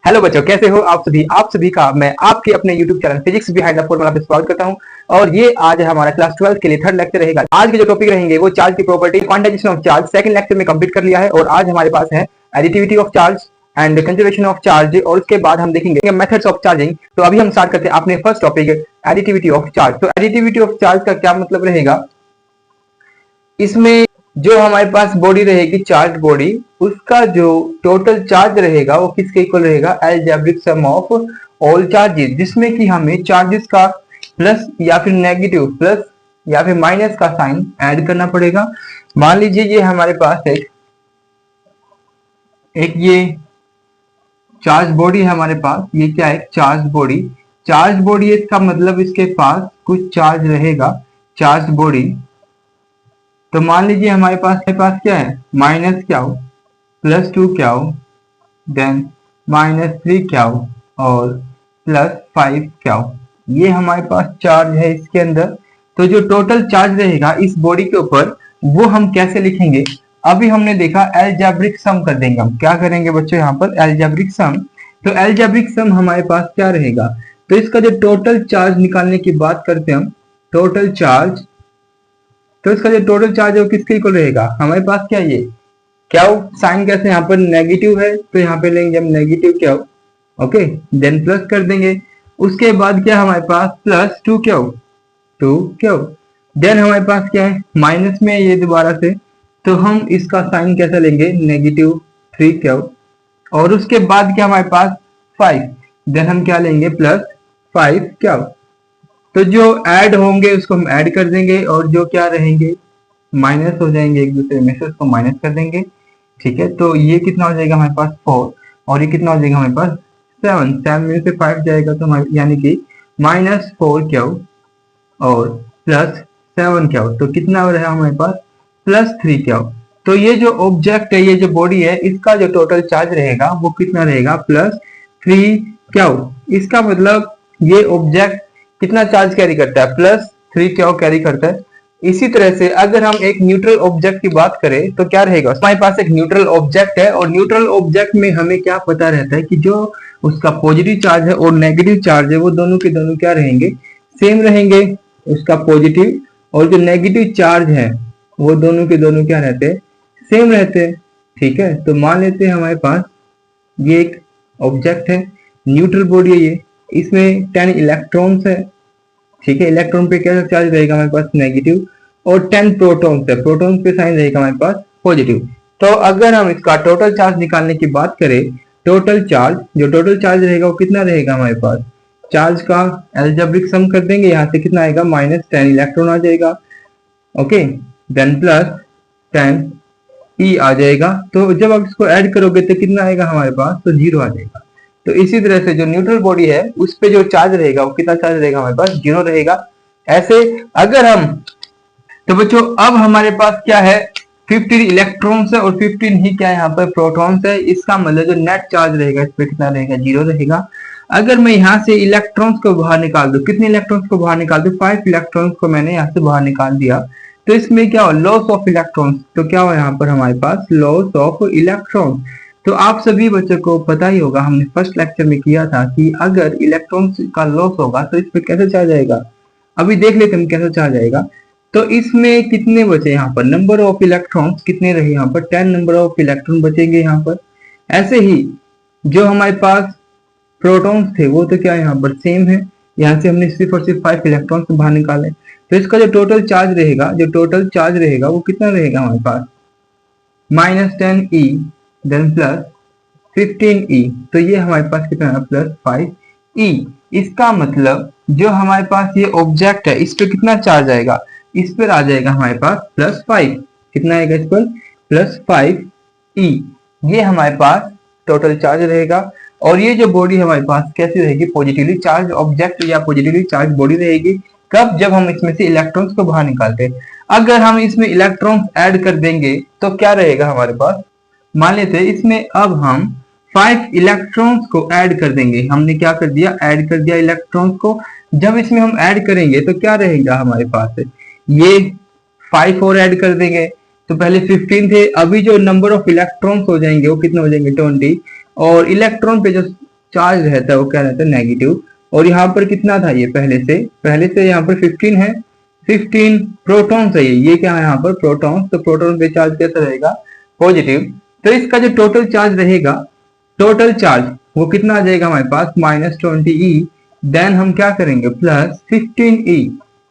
Hello बच्चों, कैसे हो आप सभी का मैं आपके अपने YouTube channel physics behind the formula पे स्वागत करता हूं। और ये आज हमारा क्लास 12 के लिए थर्ड लेक्चर रहेगा। आज के जो टॉपिक रहेंगे वो चार्ज की property, quantization of charge second lecture में कंप्लीट कर लिया है। और आज हमारे पास है additivity of charge and conservation of charge, और उसके बाद हम देखेंगे मेथड्स ऑफ चार्जिंग। तो अभी हम स्टार्ट करते हैं अपने first topic additivity of charge. तो एडिटिविटी ऑफ चार्ज का क्या मतलब रहेगा, इसमें जो हमारे पास बॉडी रहेगी चार्ज बॉडी, उसका जो टोटल चार्ज रहेगा वो किसके इक्वल रहेगा, algebraic sum of all charges, जिसमें कि हमें चार्जेस का प्लस या फिर नेगेटिव, प्लस या फिर माइनस का साइन ऐड करना पड़ेगा। मान लीजिए ये हमारे पास एक ये चार्ज बॉडी है हमारे पास। ये क्या है, चार्ज बॉडी। चार्ज बॉडी है, इसका मतलब इसके पास कुछ चार्ज रहेगा, चार्ज बॉडी। तो मान लीजिए हमारे पास क्या है, माइनस क्या हो, +2 क्या हो, देन -3 क्या हो, और +5 क्या हो। ये हमारे पास चार्ज है इसके अंदर। तो जो टोटल चार्ज रहेगा इस बॉडी के ऊपर वो हम कैसे लिखेंगे, अभी हमने देखा अलजेब्रिक सम कर देंगे। हम क्या करेंगे बच्चों, यहाँ पर अलजेब्रिक सम। तो अलजेब्रिक सम हमारे पास क्या रहेगा, तो इसका जो टोटल चार्ज निकालने की बात करते हैं हम, टोटल चार्ज, तो इसका जो टोटल चार्ज है वो किसके इक्वल रहेगा, हमारे पास क्या ये क्या हो, साइन कैसे, यहाँ पर नेगेटिव है तो यहाँ पे लेंगे हम नेगेटिव क्या हो, ओके, देन प्लस कर देंगे। उसके बाद क्या हमारे पास +2 क्या हो, 2 क्या हो, देन हमारे पास क्या है माइनस में ये दोबारा से, तो हम इसका साइन कैसा लेंगे, -3 क्या हो, और उसके बाद क्या हमारे पास 5, देन हम क्या लेंगे +5 क्या हो। तो जो ऐड होंगे उसको हम ऐड कर देंगे, और जो क्या रहेंगे माइनस हो जाएंगे एक दूसरे में से, उसको माइनस कर देंगे। ठीक है, तो ये कितना हो जाएगा हमारे पास 4, और ये कितना हो जाएगा हमारे पास 7 में से 5 जाएगा, तो हमारे यानी कि -4 क्या हो और +7 क्या हो, तो कितना हो रहा है हमारे पास +3 क्या हो। तो ये जो ऑब्जेक्ट है, ये जो बॉडी है, इसका जो टोटल चार्ज रहेगा वो कितना रहेगा, +3 क्या हो। इसका मतलब ये ऑब्जेक्ट कितना चार्ज कैरी करता है, +3 क्या कैरी करता है। इसी तरह से अगर हम एक न्यूट्रल ऑब्जेक्ट की बात करें तो क्या रहेगा, हमारे पास एक न्यूट्रल ऑब्जेक्ट है, और न्यूट्रल ऑब्जेक्ट में हमें क्या पता रहता है कि जो उसका पॉजिटिव चार्ज है और नेगेटिव चार्ज है वो दोनों के दोनों क्या रहेंगे, सेम रहेंगे। उसका पॉजिटिव और जो नेगेटिव चार्ज है वो दोनों के दोनों क्या रहते हैं, सेम रहते हैं। ठीक है, तो मान लेते हैं हमारे पास ये एक ऑब्जेक्ट है, न्यूट्रल बॉडी है ये, इसमें 10 इलेक्ट्रॉन्स है। ठीक है, इलेक्ट्रॉन पे क्या चार्ज रहेगा हमारे पास, नेगेटिव, और 10 प्रोटॉन्स है, प्रोटॉन्स पे साइन रहेगा हमारे पास पॉजिटिव। तो अगर हम इसका टोटल चार्ज निकालने की बात करें, टोटल चार्ज, जो टोटल चार्ज रहेगा वो कितना रहेगा हमारे पास, चार्ज का अलजेब्रिक सम कर देंगे, यहाँ से कितना आएगा -10 इलेक्ट्रॉन आ जाएगा, ओके, देन +10 ई आ जाएगा। तो जब आप इसको ऐड करोगे तो कितना आएगा हमारे पास, तो 0 आ जाएगा। तो इसी तरह से जो न्यूट्रल बॉडी है उस पे जो चार्ज रहेगा वो कितना चार्ज रहेगा हमारे पास, 0 रहेगा। ऐसे अगर हम, तो बच्चों अब हमारे पास क्या है, 15 इलेक्ट्रॉन्स है और 15 ही क्या है यहाँ पर प्रोटॉन्स है। इसका मतलब जो नेट चार्ज रहेगा इस पे कितना रहेगा, 0 रहेगा। अगर मैं यहाँ से इलेक्ट्रॉन्स को बाहर निकाल दूं, कितने इलेक्ट्रॉन्स को बाहर निकाल दूं, 5 इलेक्ट्रॉन्स को मैंने यहाँ से बाहर निकाल दिया, तो इसमें क्या हो, लॉस ऑफ इलेक्ट्रॉन्स। तो क्या हो यहाँ पर हमारे पास, लॉस ऑफ इलेक्ट्रॉन। तो आप सभी बच्चों को पता ही होगा, हमने फर्स्ट लेक्चर में किया था कि अगर इलेक्ट्रॉन्स का लॉस होगा तो इस पे कैसे चार्ज आएगा। अभी देख लेते हैं कैसे चार्ज आएगा। तो इसमें कितने बचे, यहाँ पर नंबर ऑफ इलेक्ट्रॉन्स कितने रहे, यहाँ पर 10 नंबर ऑफ इलेक्ट्रॉन बचेंगे यहाँ पर। ऐसे ही जो हमारे पास प्रोटॉन्स थे वो तो क्या यहाँ पर सेम है, यहाँ से हमने सिर्फ और सिर्फ 5 इलेक्ट्रॉन्स बाहर निकाले। तो इसका जो टोटल चार्ज रहेगा, जो टोटल चार्ज रहेगा वो कितना रहेगा हमारे पास, -10 ई देन +15 ई। तो ये हमारे पास कितना है, +5 ई। इसका मतलब जो हमारे पास ये ऑब्जेक्ट है इस पे कितना चार्ज आएगा, इस पर आ जाएगा हमारे पास +5। कितना आएगा इस पर, +5 ई। ये हमारे पास टोटल चार्ज रहेगा। और ये जो बॉडी हमारे पास कैसी रहेगी, पॉजिटिवली चार्ज ऑब्जेक्ट या पॉजिटिवली चार्ज बॉडी रहेगी। कब, जब हम इसमें से इलेक्ट्रॉन्स को बाहर निकालते हैं। अगर हम इसमें इलेक्ट्रॉन्स ऐड कर देंगे तो क्या रहेगा हमारे पास, मान लेते हैं इसमें अब हम 5 इलेक्ट्रॉन्स को ऐड कर देंगे। हमने क्या कर दिया, ऐड कर दिया इलेक्ट्रॉन्स को। जब इसमें हम ऐड करेंगे तो क्या रहेगा हमारे पास, ये 5 और ऐड कर देंगे, तो पहले 15 थे, अभी जो नंबर ऑफ इलेक्ट्रॉन्स हो जाएंगे वो कितने हो जाएंगे, 20, और इलेक्ट्रॉन पे जो चार्ज रहता है वो क्या रहता है नेगेटिव। और यहाँ पर कितना था ये पहले से यहाँ पर 15 है, 15 प्रोटॉन्स है ये क्या है यहाँ पर प्रोटॉन्स, तो प्रोटॉन पे चार्ज कैसा रहेगा पॉजिटिव। तो इसका जो टोटल चार्ज रहेगा, टोटल चार्ज वो कितना आ जाएगा हमारे पास -20 E, देन हम क्या करेंगे +15 E,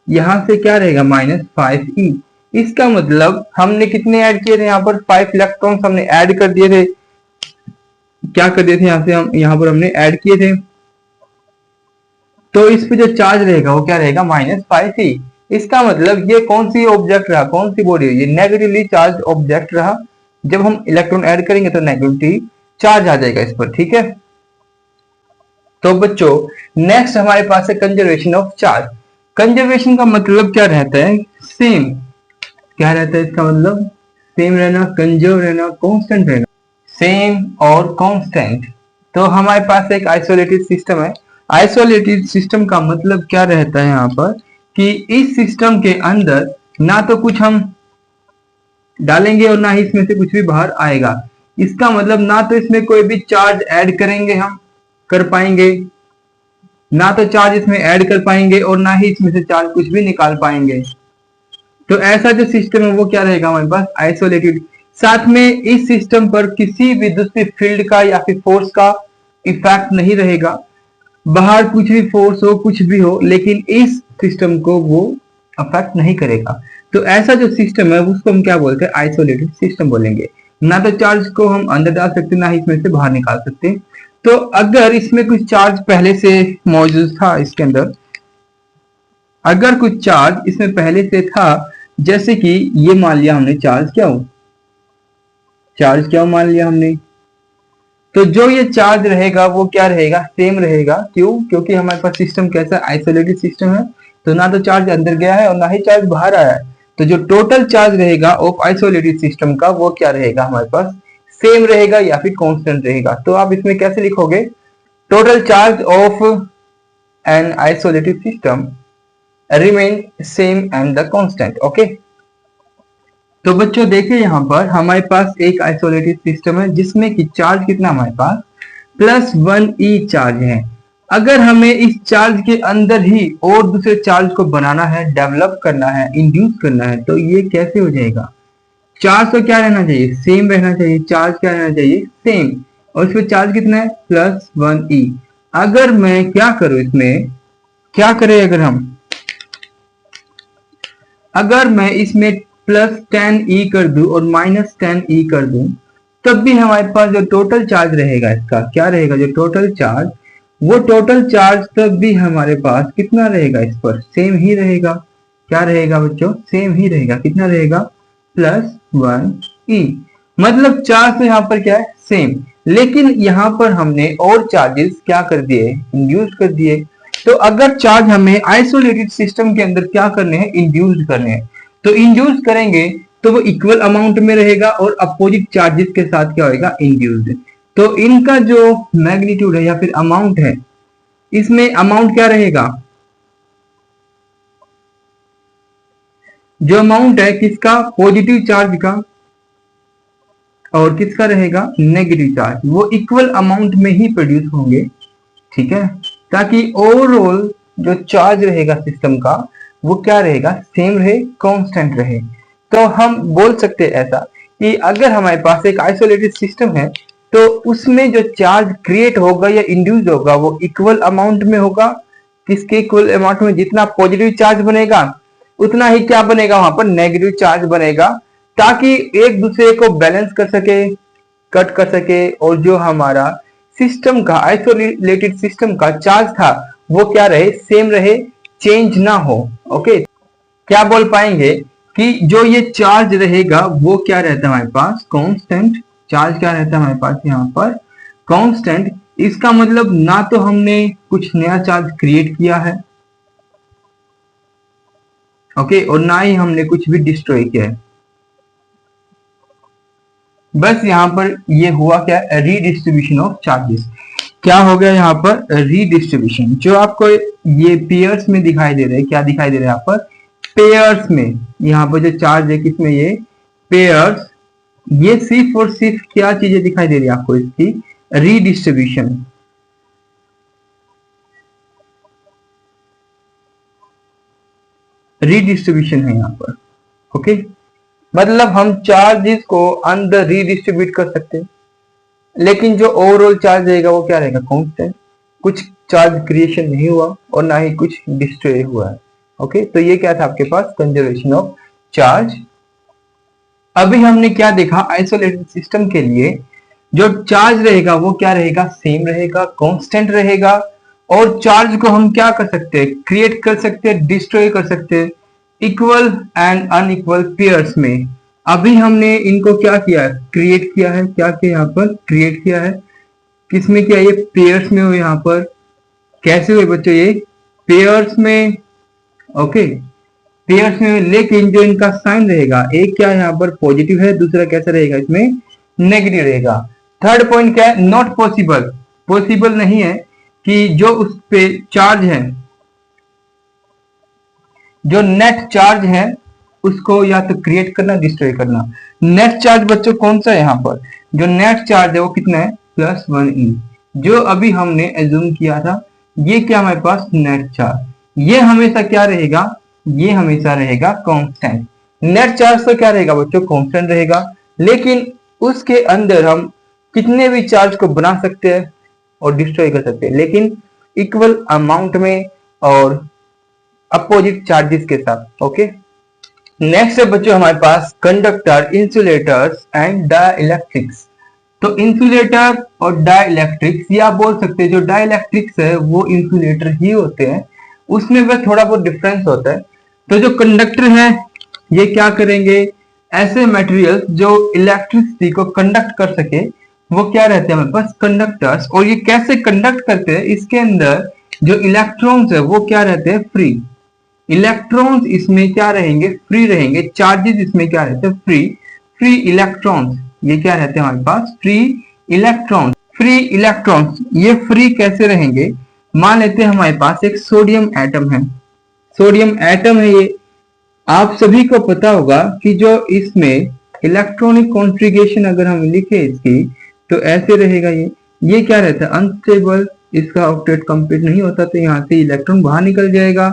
यहां से क्या रहेगा -5 E। इसका मतलब हमने कितने ऐड किए थे यहाँ पर 5 इलेक्ट्रॉन्स हमने ऐड कर दिए थे, क्या कर दिए थे यहाँ से हम यहाँ पर हमने ऐड किए थे। तो इस पे जो चार्ज रहेगा वो क्या रहेगा -5 E। इसका मतलब ये कौन सी ऑब्जेक्ट रहा, कौन सी बॉडी, ये नेगेटिवली चार्ज ऑब्जेक्ट रहा। जब हम इलेक्ट्रॉन ऐड करेंगे तो नेगेटिव चार्ज आ जाएगा इस पर, ठीक है। तो बच्चों नेक्स्ट हमारे पास है कंजर्वेशन ऑफ चार्ज। कंजर्वेशन का मतलब क्या रहता है, सेम, क्या रहता है इसका मतलब सेम रहना, कंजर्व रहना, कांस्टेंट रहना, सेम और कांस्टेंट। तो हमारे पास एक आइसोलेटेड सिस्टम है। आइसोलेटेड सिस्टम का मतलब क्या रहता है यहाँ पर कि इस सिस्टम के अंदर ना तो कुछ हम डालेंगे और ना ही इसमें से कुछ भी बाहर आएगा। इसका मतलब ना तो इसमें कोई भी चार्ज ऐड करेंगे हम कर पाएंगे, ना तो चार्ज इसमें ऐड कर पाएंगे और ना ही इसमें से चार्ज कुछ भी निकाल पाएंगे। तो ऐसा जो सिस्टम है वो क्या रहेगा हमारे पास आइसोलेटेड। साथ में इस सिस्टम पर किसी भी दूसरी फील्ड का या फिर फोर्स का इफेक्ट नहीं रहेगा। बाहर कुछ भी फोर्स हो कुछ भी हो लेकिन इस सिस्टम को वो अफेक्ट नहीं करेगा। तो ऐसा जो सिस्टम है उसको हम क्या बोलते हैं आइसोलेटेड सिस्टम बोलेंगे। ना तो चार्ज को हम अंदर डाल सकते ना ही इसमें से बाहर निकाल सकते। तो अगर इसमें कुछ चार्ज पहले से मौजूद था, इसके अंदर अगर कुछ चार्ज इसमें पहले से था, जैसे कि ये मान लिया हमने चार्ज क्या मान लिया हमने, तो जो ये चार्ज रहेगा वो क्या रहेगा सेम रहेगा। क्यों? क्योंकि हमारे पास सिस्टम कैसा आइसोलेटेड सिस्टम है, तो ना तो चार्ज अंदर गया है और ना ही चार्ज बाहर आया है। तो जो टोटल चार्ज रहेगा ऑफ आइसोलेटेड सिस्टम का वो क्या रहेगा हमारे पास सेम रहेगा या फिर कांस्टेंट रहेगा। तो आप इसमें कैसे लिखोगे, total charge of an isolated system remain same and the constant. Okay, तो बच्चों देखिए यहाँ पर हमारे पास एक आइसोलेटेड सिस्टम है जिसमें कि चार्ज कितना हमारे पास +1 E चार्ज है। अगर हमें इस चार्ज के अंदर ही और दूसरे चार्ज को बनाना है, डेवलप करना है, इंड्यूस करना है, तो ये कैसे हो जाएगा। चार्ज तो क्या रहना चाहिए सेम रहना चाहिए, चार्ज क्या रहना चाहिए सेम, और इसमें चार्ज कितना है +1 E। अगर मैं क्या करूं इसमें क्या करें, अगर मैं इसमें +10 E कर दूं और -10 E कर दूं, तब भी हमारे पास जो टोटल चार्ज रहेगा इसका क्या रहेगा, जो टोटल चार्ज वो टोटल चार्ज तब भी हमारे पास कितना रहेगा, इस पर सेम ही रहेगा। क्या रहेगा बच्चों सेम ही रहेगा, कितना रहेगा +1 E। मतलब चार्ज तो यहाँ पर क्या है सेम, लेकिन यहाँ पर हमने और चार्जेस क्या कर दिए इंड्यूस कर दिए। तो अगर चार्ज हमें आइसोलेटेड सिस्टम के अंदर क्या करने हैं इंड्यूस करने हैं, तो इंड्यूस करेंगे तो वो इक्वल अमाउंट में रहेगा और अपोजिट चार्जेस के साथ क्या होगा इंड्यूस्ड। तो इनका जो मैग्नीट्यूड है या फिर अमाउंट है, इसमें अमाउंट क्या रहेगा, जो अमाउंट है किसका पॉजिटिव चार्ज का और किसका रहेगा नेगेटिव चार्ज, वो इक्वल अमाउंट में ही प्रोड्यूस होंगे, ठीक है, ताकि ओवरऑल जो चार्ज रहेगा सिस्टम का वो क्या रहेगा सेम रहे कांस्टेंट रहे। तो हम बोल सकते हैं ऐसा कि अगर हमारे पास एक आइसोलेटेड सिस्टम है तो उसमें जो चार्ज क्रिएट होगा या इंड्यूस होगा वो इक्वल अमाउंट में होगा। किसके इक्वल अमाउंट में, जितना पॉजिटिव चार्ज बनेगा उतना ही क्या बनेगा वहां पर नेगेटिव चार्ज बनेगा, ताकि एक दूसरे को बैलेंस कर सके, कट कर सके, और जो हमारा सिस्टम का आइसोलेटेड सिस्टम का चार्ज था वो क्या रहे सेम रहे, चेंज ना हो। ओके, क्या बोल पाएंगे कि जो ये चार्ज रहेगा वो क्या रहता है हमारे पास कांस्टेंट। चार्ज क्या रहता है हमारे पास यहाँ पर कांस्टेंट। इसका मतलब ना तो हमने कुछ नया चार्ज क्रिएट किया है, ओके, और ना ही हमने कुछ भी डिस्ट्रॉय किया है। बस यहाँ पर ये हुआ क्या रीडिस्ट्रीब्यूशन ऑफ चार्जेस। क्या हो गया यहाँ पर रीडिस्ट्रीब्यूशन। जो आपको ये पेयर्स में दिखाई दे रहे हैं, क्या दिखाई दे रहा है यहाँ पर पेयर्स में, यहाँ पर जो चार्ज है किसमें ये पेयर्स, ये सिर्फ और सिर्फ क्या चीजें दिखाई दे रही है आपको इसकी रीडिस्ट्रीब्यूशन। रीडिस्ट्रीब्यूशन है यहाँ पर। ओके, मतलब हम चार्जेस को अंदर रीडिस्ट्रीब्यूट कर सकते हैं, लेकिन जो ओवरऑल चार्ज रहेगा वो क्या रहेगा, कांस्टेंट। कुछ चार्ज क्रिएशन नहीं हुआ और ना ही कुछ डिस्ट्रॉय हुआ है। ओके, तो ये क्या था आपके पास, कंजर्वेशन ऑफ चार्ज। अभी हमने क्या देखा, आइसोलेटेड सिस्टम के लिए जो चार्ज रहेगा वो क्या रहेगा, सेम रहेगा, कांस्टेंट रहेगा। और चार्ज को हम क्या कर सकते हैं, क्रिएट कर सकते हैं, डिस्ट्रॉय कर सकते हैं, इक्वल एंड अनइक्वल पेयर्स में। अभी हमने इनको क्या किया, क्रिएट किया है। क्या किया यहाँ पर, क्रिएट किया है। किसमें किया, ये पेयर्स में हुए। यहाँ पर कैसे हुए बच्चों, ये पेयर्स में। ओके, पेयर्स में, लेकिन जो इनका साइन रहेगा, एक क्या यहाँ पर पॉजिटिव है, दूसरा कैसा रहेगा, इसमें नेगेटिव रहेगा। थर्ड पॉइंट क्या है, नॉट पॉसिबल, पॉसिबल नहीं है कि जो उस पे चार्ज है, जो नेट चार्ज है उसको या तो क्रिएट करना, डिस्ट्रॉय करना। नेट चार्ज बच्चों कौन सा है, यहाँ पर जो नेट चार्ज है वो कितना है, +1e। जो अभी हमने एज्यूम किया था, ये क्या हमारे पास नेट चार्ज, ये हमेशा क्या रहेगा, ये हमेशा रहेगा कांस्टेंट। नेट चार्ज तो क्या रहेगा बच्चों, कांस्टेंट रहेगा, लेकिन उसके अंदर हम कितने भी चार्ज को बना सकते हैं और डिस्ट्रॉय कर सकते हैं, लेकिन इक्वल अमाउंट में और अपोजिट चार्जेस के साथ। ओके, नेक्स्ट है बच्चों हमारे पास कंडक्टर, इंसुलेटर्स एंड डाइलेक्ट्रिक्स। तो इंसुलेटर और डाइलेक्ट्रिक्स, या बोल सकते हैं जो डाइलेक्ट्रिक्स है वो इंसुलेटर ही होते हैं, उसमें वह थोड़ा बहुत डिफरेंस होता है। तो जो कंडक्टर है ये क्या करेंगे, ऐसे मटेरियल जो इलेक्ट्रिसिटी को कंडक्ट कर सके वो क्या रहते हैं हमारे पास, कंडक्टर्स। और ये कैसे कंडक्ट करते हैं, इसके अंदर जो इलेक्ट्रॉन्स है वो क्या रहते हैं, फ्री। इलेक्ट्रॉन्स इसमें क्या रहेंगे, फ्री रहेंगे। चार्जेस इसमें क्या रहते हैं, फ्री। फ्री इलेक्ट्रॉन्स, ये क्या रहते हैं हमारे पास, फ्री इलेक्ट्रॉन्स। फ्री इलेक्ट्रॉन्स ये फ्री कैसे रहेंगे, मान लेते हैं हमारे पास एक सोडियम एटम है। सोडियम एटम है ये, आप सभी को पता होगा कि जो इसमें इलेक्ट्रॉनिक कॉन्फ़िगरेशन अगर हम लिखे इसकी, तो ऐसे रहेगा। ये क्या रहता है, अनस्टेबल, इसका ऑक्टेट कंप्लीट नहीं होता, तो यहाँ से इलेक्ट्रॉन बाहर निकल जाएगा।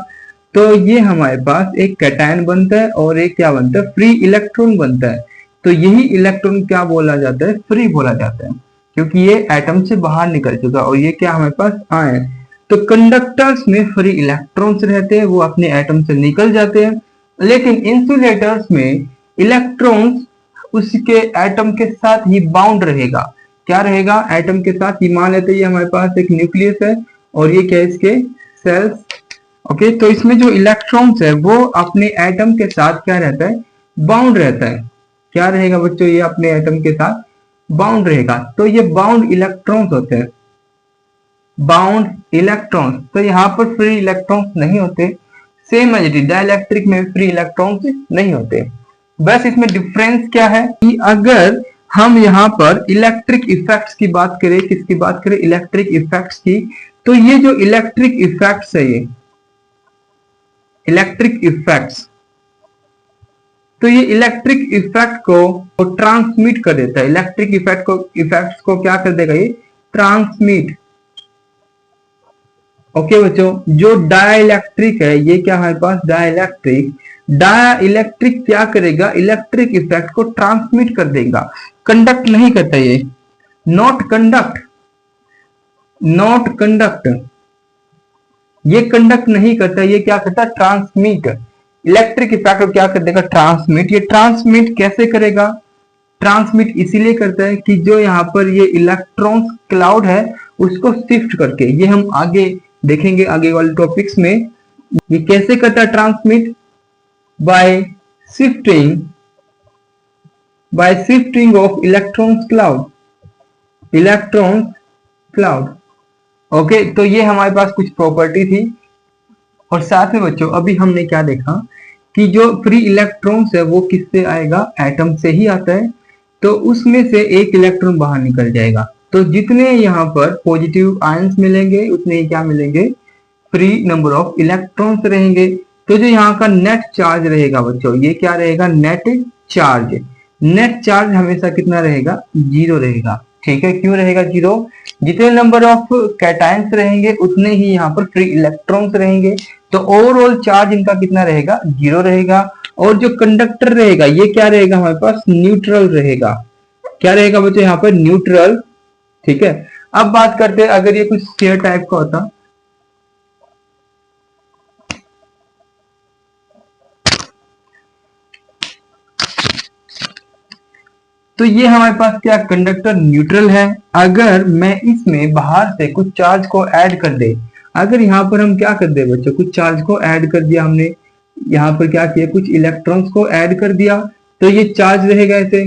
तो ये हमारे पास एक कैटायन बनता है और एक क्या बनता है, फ्री इलेक्ट्रॉन बनता है। तो यही इलेक्ट्रॉन क्या बोला जाता है, फ्री बोला जाता है, क्योंकि ये एटम से बाहर निकल चुका। और ये क्या हमारे पास आयन। तो कंडक्टर्स में फ्री इलेक्ट्रॉन्स रहते हैं, वो अपने एटम से निकल जाते हैं। लेकिन इंसुलेटर्स में इलेक्ट्रॉन्स उसके एटम के साथ ही बाउंड रहेगा। क्या रहेगा, एटम के साथ ही। मान लेते हैं ये हमारे पास एक न्यूक्लियस है और ये क्या है, इसके सेल्स। ओके, तो इसमें जो इलेक्ट्रॉन्स है वो अपने एटम के साथ क्या रहता है, बाउंड रहता है। क्या रहेगा बच्चों, ये अपने एटम के साथ बाउंड रहेगा। तो ये बाउंड इलेक्ट्रॉन्स होते हैं, बाउंड इलेक्ट्रॉन्स। तो यहाँ पर फ्री इलेक्ट्रॉन्स नहीं होते। सेम एज डाइलेक्ट्रिक में फ्री इलेक्ट्रॉन्स नहीं होते। बस इसमें डिफरेंस क्या है कि अगर हम यहाँ पर इलेक्ट्रिक इफेक्ट्स की बात करें, किसकी बात करें, इलेक्ट्रिक इफेक्ट्स की, तो ये जो इलेक्ट्रिक इफेक्ट्स है, ये इलेक्ट्रिक इफेक्ट्स, तो ये इलेक्ट्रिक इफेक्ट को ट्रांसमिट कर देता है। इलेक्ट्रिक इफेक्ट्स को क्या कर देगा, ये ट्रांसमिट। ओके बच्चों, जो डाइलेक्ट्रिक है, ये क्या हमारे पास डाइलेक्ट्रिक, डाइलेक्ट्रिक क्या करेगा, इलेक्ट्रिक इफेक्ट को ट्रांसमिट कर देगा, कंडक्ट नहीं करता। ये नॉट कंडक्ट, नॉट कंडक्ट, ये कंडक्ट नहीं करता, ये क्या करता है, ट्रांसमिट। इलेक्ट्रिक इफेक्ट को क्या कर देगा, ट्रांसमिट। ये ट्रांसमिट कैसे करेगा, ट्रांसमिट इसीलिए करता है कि जो यहाँ पर ये इलेक्ट्रॉन क्लाउड है उसको शिफ्ट करके, ये हम आगे देखेंगे आगे वाले टॉपिक्स में, ये कैसे करता है transmit, bye shifting of electrons cloud, electrons cloud. Okay, तो ये हमारे पास कुछ प्रॉपर्टी थी। और साथ में बच्चों अभी हमने क्या देखा कि जो फ्री इलेक्ट्रॉन्स है वो किससे आएगा, एटम से ही आता है। तो उसमें से एक इलेक्ट्रॉन बाहर निकल जाएगा, तो जितने यहाँ पर पॉजिटिव आयंस मिलेंगे उतने ही क्या मिलेंगे, फ्री नंबर ऑफ इलेक्ट्रॉन्स रहेंगे। तो जो यहाँ का नेट चार्ज रहेगा बच्चों, ये क्या रहेगा, नेट चार्ज। नेट चार्ज हमेशा कितना रहेगा, 0 रहेगा। ठीक है, क्यों रहेगा 0, जितने नंबर ऑफ कैटायंस रहेंगे उतने ही यहाँ पर फ्री इलेक्ट्रॉन्स रहेंगे। तो ओवरऑल चार्ज इनका कितना रहेगा, 0 रहेगा। और जो कंडक्टर रहेगा ये क्या रहेगा, हमारे पास न्यूट्रल रहेगा। क्या रहेगा बच्चों, यहाँ पर न्यूट्रल। ठीक है, अब बात करते हैं अगर ये कुछ स्फीयर टाइप का होता, तो ये हमारे पास क्या, कंडक्टर न्यूट्रल है। अगर मैं इसमें बाहर से कुछ चार्ज को ऐड कर दे, अगर यहाँ पर हम क्या कर दे बच्चों, कुछ चार्ज को ऐड कर दिया हमने, यहाँ पर क्या किया, कुछ इलेक्ट्रॉन्स को ऐड कर दिया, तो ये चार्ज रहेगा ऐसे।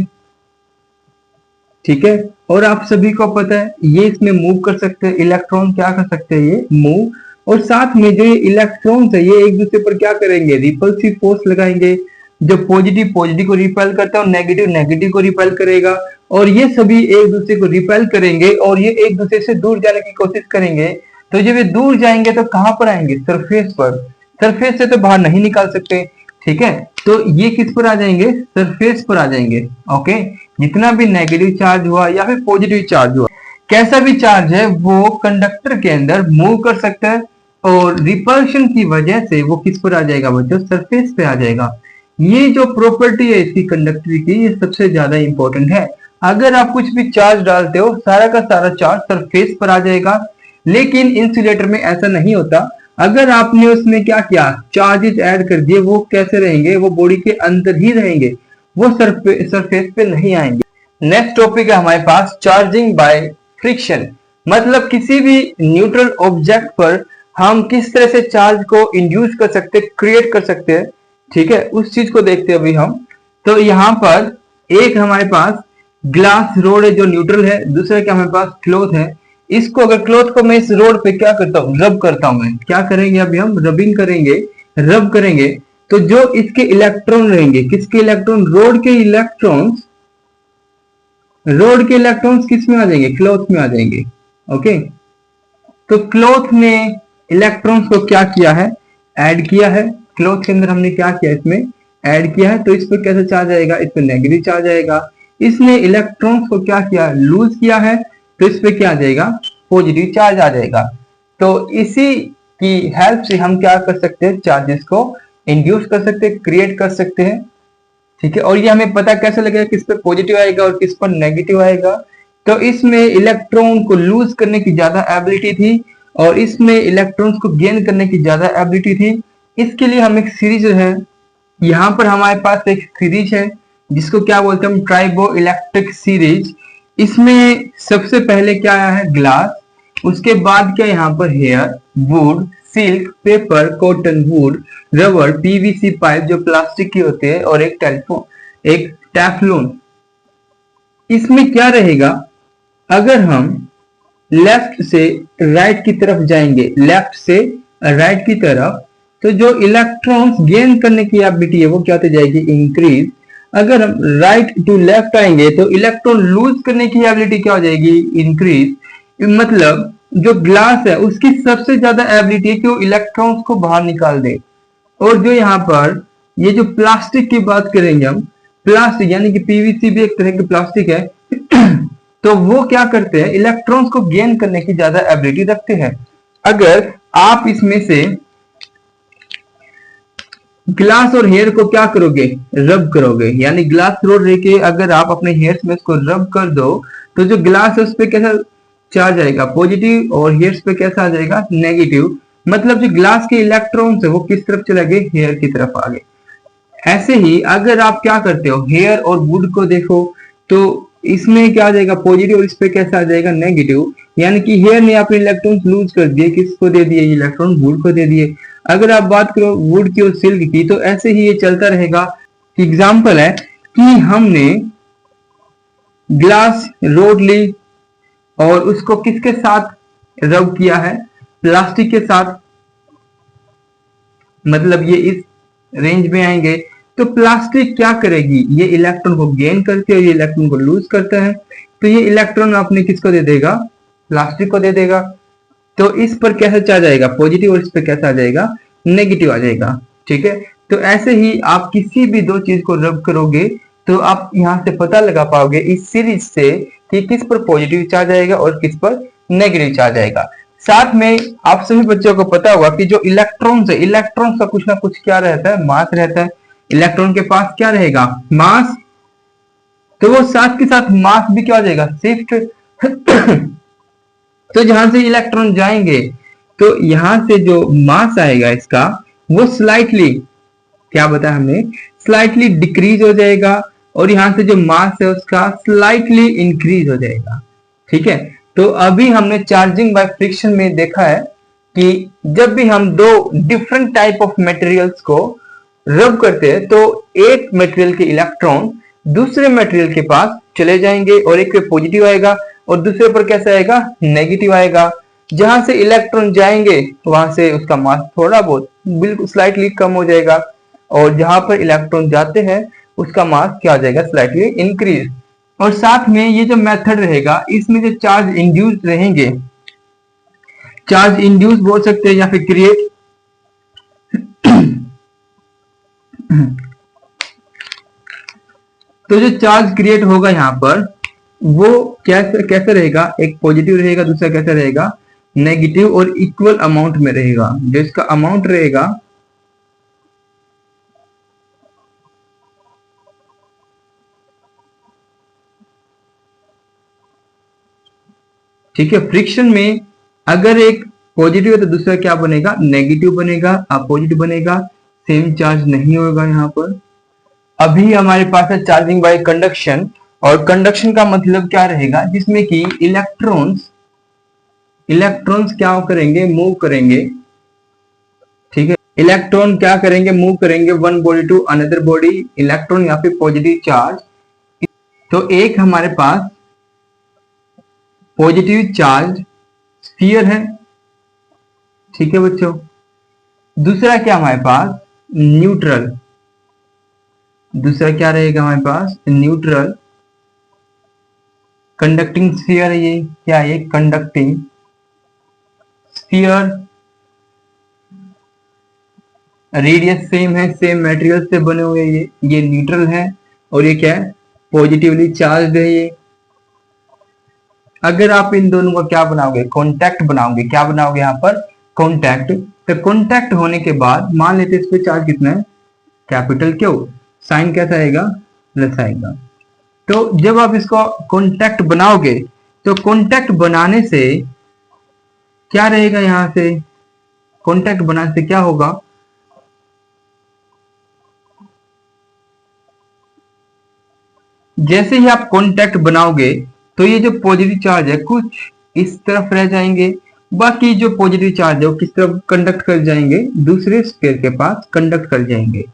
ठीक है, और आप सभी को पता है ये इसमें मूव कर सकते हैं, इलेक्ट्रॉन क्या कर सकते हैं, ये मूव। और साथ में जो ये इलेक्ट्रॉन्स है ये एक दूसरे पर क्या करेंगे, रिपल्सिव फोर्स लगाएंगे। जो पॉजिटिव पॉजिटिव को रिपेल करता है और नेगेटिव नेगेटिव को रिपेल करेगा, और ये सभी एक दूसरे को रिपेल करेंगे और ये एक दूसरे से दूर जाने की कोशिश करेंगे। तो जब ये दूर जाएंगे तो कहां पर आएंगे, सरफेस पर। सरफेस से तो बाहर नहीं निकाल सकते। ठीक है, तो ये किस पर आ जाएंगे, सरफेस पर आ जाएंगे। ओके, जितना भी नेगेटिव चार्ज हुआ या फिर पॉजिटिव चार्ज हुआ, कैसा भी चार्ज है वो कंडक्टर के अंदर मूव कर सकता है, और रिपल्शन की वजह से वो किस पर आ जाएगा बच्चों, सरफेस पे आ जाएगा। ये जो प्रॉपर्टी है इसकी कंडक्टर की, ये सबसे ज्यादा इंपॉर्टेंट है। अगर आप कुछ भी चार्ज डालते हो सारा का सारा चार्ज सरफेस पर आ जाएगा, लेकिन इंसुलेटर में ऐसा नहीं होता। अगर आपने उसमें क्या किया, चार्जेस ऐड कर दिए, वो कैसे रहेंगे, वो बॉडी के अंदर ही रहेंगे, वो सरफेस पे नहीं आएंगे। नेक्स्ट टॉपिक है हमारे पास चार्जिंग बाय फ्रिक्शन। मतलब किसी भी न्यूट्रल ऑब्जेक्ट पर हम किस तरह से चार्ज को इंड्यूस कर सकते, क्रिएट कर सकते हैं। ठीक है, उस चीज को देखते हैं अभी हम। तो यहाँ पर एक हमारे पास ग्लास रोड है जो न्यूट्रल है, दूसरा क्या हमारे पास क्लॉथ है। इसको अगर क्लॉथ को मैं इस रोड पे क्या करता हूँ, रब करता हूं। मैं क्या करेंगे, अभी हम रबिंग करेंगे, रब करेंगे। तो जो इसके इलेक्ट्रॉन रहेंगे, किसके इलेक्ट्रॉन, रोड के इलेक्ट्रॉन्स, रोड के इलेक्ट्रॉन्स किस में आ जाएंगे, क्लॉथ में आ जाएंगे। ओके, तो क्लॉथ ने इलेक्ट्रॉन्स को क्या किया है, ऐड किया है। क्लॉथ के अंदर हमने क्या किया, इसमें ऐड किया है। तो इस पर कैसा चार्ज आएगा, इस पर नेगेटिव चार्ज आएगा। इसने इलेक्ट्रॉन्स को क्या किया, लूज किया है, तो इस पे क्या आ जाएगा, पॉजिटिव चार्ज आ जाएगा। तो इसी की हेल्प से हम क्या कर सकते हैं, चार्जेस को इंड्यूस कर सकते हैं, क्रिएट कर सकते हैं। ठीक है, और ये हमें पता कैसे लगेगा किस पे पॉजिटिव आएगा और किस पर नेगेटिव आएगा। तो इसमें इलेक्ट्रॉन को लूज करने की ज्यादा एबिलिटी थी और इसमें इलेक्ट्रॉन्स को गेन करने की ज्यादा एबिलिटी थी। इसके लिए हम एक सीरीज है, यहाँ पर हमारे पास एक सीरीज है जिसको क्या बोलते हैं हम, ट्राइबो इलेक्ट्रिक सीरीज। इसमें सबसे पहले क्या आया है, ग्लास, उसके बाद क्या यहाँ पर hair, wood, silk, paper, cotton, wood, rubber, PVC pipe जो प्लास्टिक की होते हैं, और एक टेलीफोन, एक टेफ्लॉन। इसमें क्या रहेगा, अगर हम लेफ्ट से राइट की तरफ जाएंगे, लेफ्ट से राइट की तरफ, तो जो इलेक्ट्रॉन्स गेन करने की एबिलिटी है वो क्या होती जाएगी, इंक्रीज। अगर हम राइट टू लेफ्ट आएंगे तो इलेक्ट्रॉन लूज करने की एबिलिटी क्या हो जाएगी, इंक्रीज। मतलब जो ग्लास है उसकी सबसे ज्यादा एबिलिटी है कि वो इलेक्ट्रॉन्स को बाहर निकाल दे। और जो यहाँ पर ये जो प्लास्टिक की बात करेंगे हम, प्लास्टिक यानी कि पीवीसी भी एक तरह की प्लास्टिक है तो वो क्या करते हैं, इलेक्ट्रॉन्स को गेन करने की ज्यादा एबिलिटी रखते हैं। अगर आप इसमें से ग्लास और हेयर को क्या करोगे, रब करोगे, यानी ग्लास रोड लेके अगर आप अपने हेयर्स में इसको रब कर दो, तो जो ग्लास है उस पर कैसा चार्ज आएगा, पॉजिटिव, और हेयर्स पे कैसा आ जाएगा, नेगेटिव। मतलब जो ग्लास के इलेक्ट्रॉन्स है वो किस तरफ चले गए, हेयर की तरफ आ गए। ऐसे ही अगर आप क्या करते हो, हेयर और वुड को देखो, तो इसमें क्या आ जाएगा, पॉजिटिव, और इस पे कैसा आ जाएगा, नेगेटिव। यानी कि हेयर ने अपने इलेक्ट्रॉन्स लूज कर दिए, किसको दे दिए, इलेक्ट्रॉन वुड को दे दिए। अगर आप बात करो वुड की और सिल्क की, तो ऐसे ही ये चलता रहेगा। एग्जाम्पल है कि हमने ग्लास रोड ली और उसको किसके साथ रब किया है, प्लास्टिक के साथ। मतलब ये इस रेंज में आएंगे, तो प्लास्टिक क्या करेगी, ये इलेक्ट्रॉन को गेन करके और ये इलेक्ट्रॉन को लूज करता है। तो ये इलेक्ट्रॉन आपने किसको दे देगा, प्लास्टिक को दे देगा। तो इस पर कैसा चार्ज आएगा, पॉजिटिव, और इस पर कैसा आ जाएगा, नेगेटिव आ जाएगा। ठीक है, तो ऐसे ही आप किसी भी दो चीज को रब करोगे तो आप यहां से पता लगा पाओगे इस सीरीज से कि किस पर पॉजिटिव चार्ज आएगा और किस पर नेगेटिव चार्ज आएगा। साथ में आप सभी बच्चों को पता होगा कि जो इलेक्ट्रॉन्स है, इलेक्ट्रॉन्स का कुछ ना कुछ क्या रहता है, मास रहता है। इलेक्ट्रॉन के पास क्या रहेगा, मास, तो वो साथ के साथ मास भी क्या हो जाएगा, शिफ्ट। तो जहां से इलेक्ट्रॉन जाएंगे तो यहां से जो मास आएगा इसका वो स्लाइटली, क्या बताया हमने, स्लाइटली डिक्रीज हो जाएगा, और यहां से जो मास है उसका स्लाइटली इंक्रीज हो जाएगा। ठीक है, तो अभी हमने चार्जिंग बाय फ्रिक्शन में देखा है कि जब भी हम दो डिफरेंट टाइप ऑफ मटेरियल्स को रब करते हैं तो एक मटेरियल के इलेक्ट्रॉन दूसरे मटेरियल के पास चले जाएंगे, और एक पे पॉजिटिव आएगा और दूसरे पर कैसा आएगा, नेगेटिव आएगा। जहां से इलेक्ट्रॉन जाएंगे वहां से उसका मास थोड़ा बहुत बिल्कुल स्लाइटली कम हो जाएगा, और जहां पर इलेक्ट्रॉन जाते हैं उसका मास क्या हो जाएगा, स्लाइटली इंक्रीज। और साथ में ये जो मेथड रहेगा इसमें जो चार्ज इंड्यूस रहेंगे, चार्ज इंड्यूस बोल सकते हैं या फिर क्रिएट, तो जो चार्ज क्रिएट होगा यहाँ पर वो कैसे रहेगा, एक पॉजिटिव रहेगा, दूसरा कैसा रहेगा, नेगेटिव, और इक्वल अमाउंट में रहेगा। जो इसका अमाउंट रहेगा ठीक है, फ्रिक्शन में अगर एक पॉजिटिव है तो दूसरा क्या बनेगा, नेगेटिव बनेगा, अपोजिट बनेगा, सेम चार्ज नहीं होगा यहाँ पर। अभी हमारे पास है चार्जिंग बाय कंडक्शन, और कंडक्शन का मतलब क्या रहेगा, जिसमें कि इलेक्ट्रॉन्स क्या करेंगे, मूव करेंगे। ठीक है, इलेक्ट्रॉन क्या करेंगे, मूव करेंगे one body to another body, electron या फिर पॉजिटिव चार्ज। तो एक हमारे पास पॉजिटिव चार्ज स्फीयर है, ठीक है बच्चों। दूसरा क्या हमारे पास, न्यूट्रल, दूसरा क्या रहेगा हमारे पास, न्यूट्रल। कंडक्टिंग स्फीयर है ये, क्या है, कंडक्टिंग स्फीयर। रेडियस सेम है, सेम मटेरियल से बने हुए ये न्यूट्रल है, और ये क्या है, पॉजिटिवली चार्ज है ये। अगर आप इन दोनों का क्या बनाओगे, कॉन्टैक्ट बनाओगे, क्या बनाओगे यहाँ पर, कॉन्टैक्ट। तो कॉन्टैक्ट होने के बाद मान लेते इस पे चार्ज कितना है, कैपिटल क्यू, साइन कैसा आएगा, प्लस आएगा। तो जब आप इसको कॉन्टैक्ट बनाओगे तो कॉन्टैक्ट बनाने से क्या रहेगा, यहां से कॉन्टैक्ट बनाने से क्या होगा, जैसे ही आप कॉन्टैक्ट बनाओगे तो ये जो पॉजिटिव चार्ज है कुछ इस तरफ रह जाएंगे, बाकी जो पॉजिटिव चार्ज है वो किस तरफ कंडक्ट कर जाएंगे, दूसरे स्फीयर के पास कंडक्ट कर जाएंगे।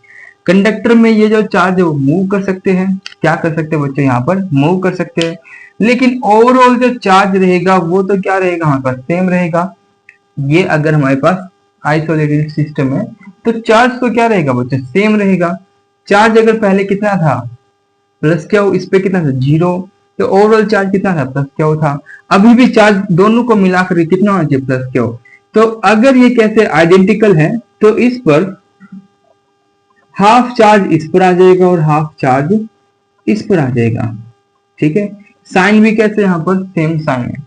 कंडक्टर में ये जो चार्ज है वो मूव कर सकते हैं, क्या कर सकते हैं बच्चों, यहाँ पर मूव कर सकते हैं, लेकिन ओवरऑल जो चार्ज रहेगा वो तो क्या रहेगा, हमारे पास सेम रहेगा। ये अगर हमारे पास आइसोलेटेड सिस्टम है तो चार्ज तो क्या रहेगा बच्चों, सेम रहेगा। चार्ज अगर पहले कितना था, प्लस क्या हो, इस पे कितना था, 0, तो ओवरऑल चार्ज कितना था, प्लस क्या हो था। अभी भी चार्ज दोनों को मिलाकर कितना होना चाहिए, प्लस क्या हो। तो अगर ये कैसे आइडेंटिकल है तो इस पर हाफ चार्ज इस पर आ जाएगा और हाफ चार्ज इस पर आ जाएगा। ठीक है, साइन भी कैसे यहाँ पर सेम साइन है।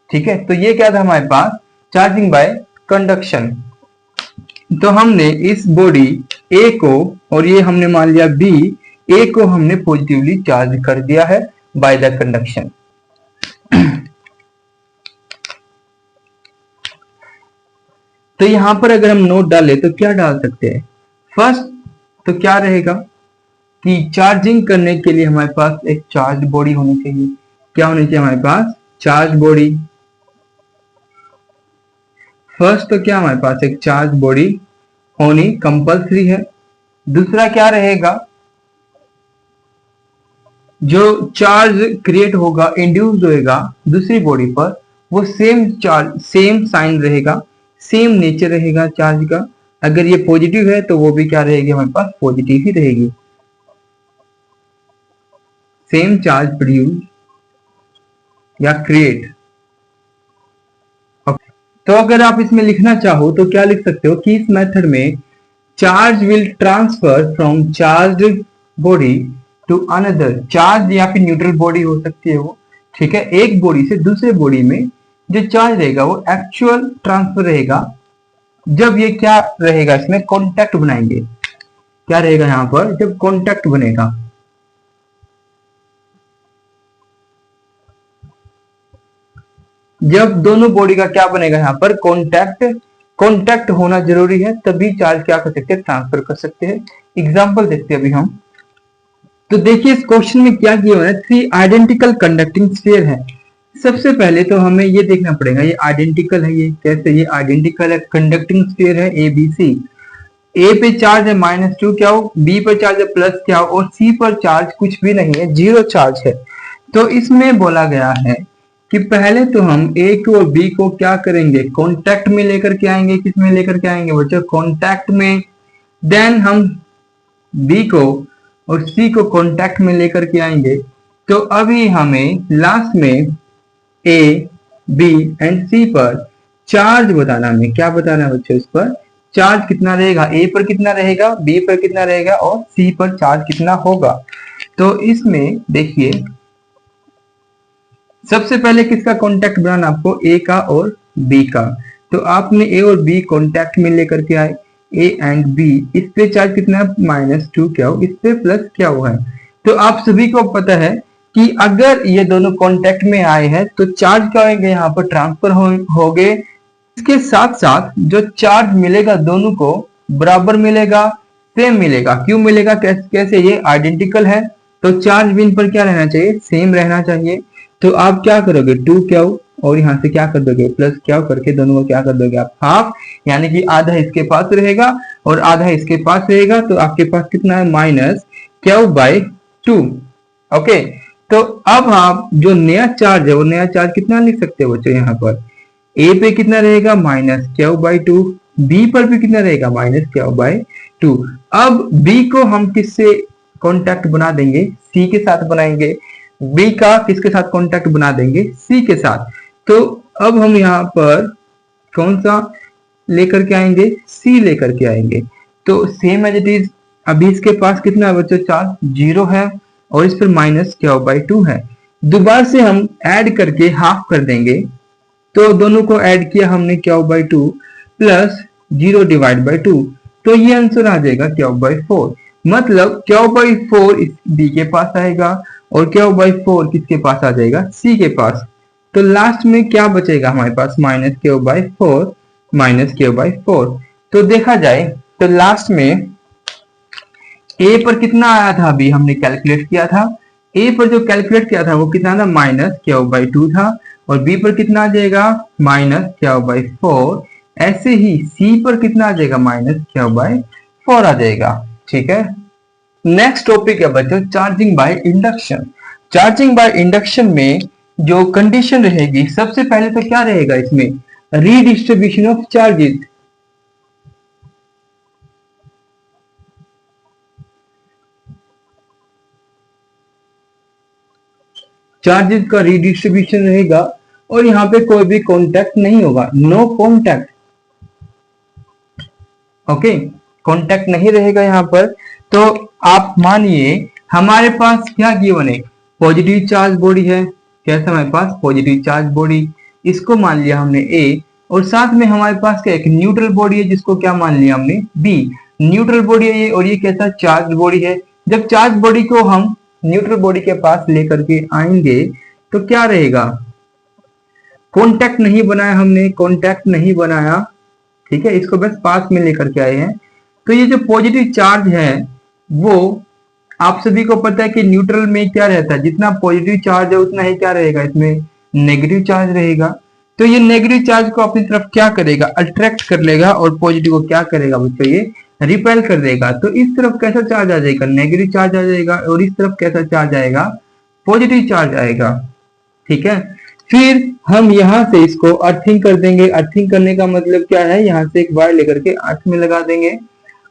ठीक है, तो ये क्या था हमारे पास, चार्जिंग बाय कंडक्शन। तो हमने इस बॉडी ए को, और ये हमने मान लिया बी, ए को हमने पॉजिटिवली चार्ज कर दिया है बाय द कंडक्शन। तो यहां पर अगर हम नोट डालें तो क्या डाल सकते हैं, फर्स्ट तो क्या रहेगा कि चार्जिंग करने के लिए हमारे पास एक चार्ज बॉडी होनी चाहिए। क्या होनी चाहिए हमारे पास, चार्ज बॉडी। फर्स्ट तो क्या हमारे पास एक चार्ज बॉडी होनी कंपल्सरी है। दूसरा क्या रहेगा, जो चार्ज क्रिएट होगा, इंड्यूस होएगा दूसरी बॉडी पर, वो सेम चार्ज, सेम साइन रहेगा, सेम नेचर रहेगा चार्ज का। अगर ये पॉजिटिव है तो वो भी क्या रहेगी, हमारे पास पॉजिटिव ही रहेगी। सेम चार्ज प्रोड्यूस या क्रिएट। तो अगर आप इसमें लिखना चाहो तो क्या लिख सकते हो कि इस मेथड में charge will transfer from charge body to another, charge या फिर न्यूट्रल बॉडी हो सकती है वो। ठीक है, एक बॉडी से दूसरे बॉडी में जो चार्ज रहेगा वो एक्चुअल ट्रांसफर रहेगा जब ये क्या रहेगा, इसमें कॉन्टैक्ट बनाएंगे। क्या रहेगा यहाँ पर, जब कॉन्टैक्ट बनेगा, जब दोनों बॉडी का क्या बनेगा यहाँ पर, कॉन्टैक्ट होना जरूरी है, तभी चार्ज क्या कर सकते हैं, ट्रांसफर कर सकते हैं। एग्जांपल देखते हैं अभी हम। तो देखिए इस क्वेश्चन में क्या किया हुआ है, 3 आइडेंटिकल कंडक्टिंग स्फीयर है। सबसे पहले तो हमें ये देखना पड़ेगा ये आइडेंटिकल है, ये कैसे, ये आइडेंटिकल है, कंडक्टिंग स्फीयर है ए बी सी। ए पे चार्ज है -2 क्या हो, बी पर चार्ज है प्लस क्या हो, और सी पर चार्ज कुछ भी नहीं है, 0 चार्ज है। तो इसमें बोला गया है कि पहले तो हम ए को और बी को क्या करेंगे, कॉन्टैक्ट में लेकर के आएंगे। किस में लेकर के आएंगे बच्चों, कॉन्टैक्ट में। देन हम बी को और सी को कॉन्टैक्ट में लेकर के आएंगे। तो अभी हमें लास्ट में ए बी एंड सी पर चार्ज बताना, हमें क्या बताना है बच्चों, इस पर चार्ज कितना रहेगा, ए पर कितना रहेगा, बी पर कितना रहेगा और सी पर चार्ज कितना होगा। तो इसमें देखिए सबसे पहले किसका कॉन्टैक्ट बनाना, आपको ए का और बी का। तो आपने ए और बी कॉन्टैक्ट में लेकर के आए, ए एंड बी, इस पे चार्ज कितना है, -2 क्या हो, इस पे प्लस क्या हुआ है। तो आप सभी को पता है कि अगर ये दोनों कॉन्टैक्ट में आए हैं तो चार्ज क्या होंगे, यहाँ पर ट्रांसफर हो गए। इसके साथ साथ जो चार्ज मिलेगा दोनों को बराबर मिलेगा, सेम मिलेगा। क्यों मिलेगा, कैसे, ये आइडेंटिकल है तो चार्ज भी इन पर क्या रहना चाहिए, सेम रहना चाहिए। तो आप क्या करोगे, 2 क्या हो और यहाँ से क्या कर दोगे, प्लस क्या करके दोनों को क्या कर दोगे आप, हाफ, यानी कि आधा इसके पास रहेगा और आधा इसके पास रहेगा। तो आपके पास कितना है, -2/2। ओके, तो अब आप जो नया चार्ज है वो नया चार्ज कितना लिख सकते हो बच्चों, यहाँ पर ए पे कितना रहेगा, -2/2, बी पर भी कितना रहेगा, -2/2। अब बी को हम किससे कॉन्टैक्ट बना देंगे, सी के साथ बनाएंगे। बी का किसके साथ कॉन्टैक्ट बना देंगे, सी के साथ। तो अब हम यहाँ पर कौन सा लेकर के आएंगे, सी लेकर के आएंगे। तो सेम एज इट इज, अभी इसके पास कितना है बच्चों, चार्ज 0 है और इस पर -2 है। दोबारा से हम ऐड करके हाफ कर देंगे। तो दोनों को ऐड किया हमने, q/2 प्लस 0/2, तो ये आंसर आ जाएगा q/4। मतलब q/4 इस बी के पास आएगा और q/4 किसके पास आ जाएगा, सी के पास। तो लास्ट में क्या बचेगा हमारे पास, -q/4। तो देखा जाए तो लास्ट में ए पर कितना आया था, अभी हमने कैलकुलेट किया था, ए पर जो कैलकुलेट किया था वो कितना था, -q/2 था, और बी पर कितना आ जाएगा, -q/4। ऐसे ही सी पर कितना आ जाएगा, -q/4 आ जाएगा। ठीक है, नेक्स्ट टॉपिक है बच्चों charging by induction. Charging by induction में जो कंडीशन रहेगी, सबसे पहले तो क्या रहेगा इसमें, रीडिस्ट्रीब्यूशन ऑफ चार्जेस। चार्जेस का रीडिस्ट्रीब्यूशन रहेगा और यहाँ पे कोई भी कॉन्टैक्ट नहीं होगा, नो कॉन्टैक्ट। ओके, कॉन्टैक्ट नहीं रहेगा यहाँ पर। तो आप मानिए हमारे पास क्या गिवन है, पॉजिटिव चार्ज बॉडी है, कैसा हमारे पास पॉजिटिव चार्ज बॉडी, इसको मान लिया हमने ए, और साथ में हमारे पास क्या एक न्यूट्रल बॉडी है जिसको क्या मान लिया हमने बी। न्यूट्रल बॉडी है ये, और ये कैसा चार्ज बॉडी है। जब चार्ज बॉडी को हम न्यूट्रल बॉडी के पास लेकर के आएंगे तो क्या रहेगा, कॉन्टैक्ट नहीं बनाया हमने, कॉन्टैक्ट नहीं बनाया, ठीक है, इसको बस पास में लेकर के आए हैं। तो ये जो पॉजिटिव चार्ज है वो आप सभी को पता है कि न्यूट्रल में क्या रहता है, जितना पॉजिटिव चार्ज है उतना ही क्या रहेगा, इसमें नेगेटिव चार्ज रहेगा। तो ये नेगेटिव चार्ज को अपनी तरफ क्या करेगा, अट्रैक्ट कर लेगा, और पॉजिटिव को क्या करेगा बच्चों, ये रिपेल कर देगा। तो इस तरफ कैसा चार्ज आ जाएगा, नेगेटिव चार्ज आ जाएगा, और इस तरफ कैसा चार्ज आएगा, पॉजिटिव चार्ज आएगा। ठीक है, फिर हम यहाँ से इसको अर्थिंग कर देंगे। अर्थिंग करने का मतलब क्या है, यहाँ से एक वायर लेकर के अर्थ में लगा देंगे,